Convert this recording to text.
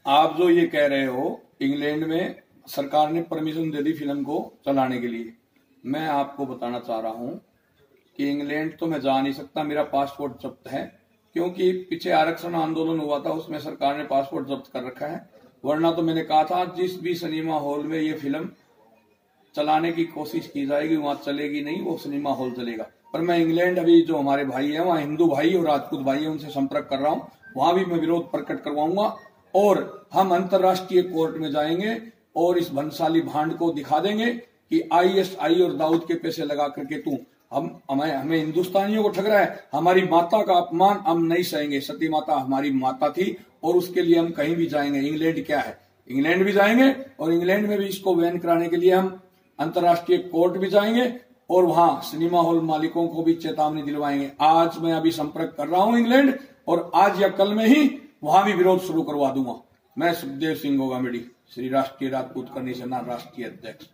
आप जो ये कह रहे हो इंग्लैंड में सरकार ने परमिशन दे दी फिल्म को चलाने के लिए, मैं आपको बताना चाह रहा हूं कि इंग्लैंड तो मैं जा नहीं सकता, मेरा पासपोर्ट जब्त है। क्योंकि पीछे आरक्षण आंदोलन हुआ था, उसमें सरकार ने पासपोर्ट जब्त कर रखा है। वरना तो मैंने कहा था जिस भी सिनेमा हॉल में ये फिल्म चलाने की कोशिश की जाएगी वहां चलेगी नहीं, वो सिनेमा हॉल चलेगा। पर मैं इंग्लैंड अभी जो हमारे भाई है वहां हिंदू भाई और राजपूत भाई है उनसे संपर्क कर रहा हूं, वहां भी मैं विरोध प्रकट करवाऊंगा और हम अंतर्राष्ट्रीय कोर्ट में जाएंगे और इस भंसाली भांड को दिखा देंगे कि आईएसआई और दाऊद के पैसे लगा करके तू हमें हिंदुस्तानियों को ठग रहा है। हमारी माता का अपमान हम नहीं सहेंगे। सती माता हमारी माता थी और उसके लिए हम कहीं भी जाएंगे। इंग्लैंड क्या है, इंग्लैंड भी जाएंगे और इंग्लैंड में भी इसको बैन कराने के लिए हम अंतर्राष्ट्रीय कोर्ट भी जाएंगे और वहां सिनेमा हॉल मालिकों को भी चेतावनी दिलवाएंगे। आज मैं अभी संपर्क कर रहा हूं इंग्लैंड और आज या कल में ही वहां भी विरोध शुरू करवा दूंगा। मैं सुखदेव सिंह गोगामेडी, श्री राष्ट्रीय राजपूत करनी सेना राष्ट्रीय अध्यक्ष।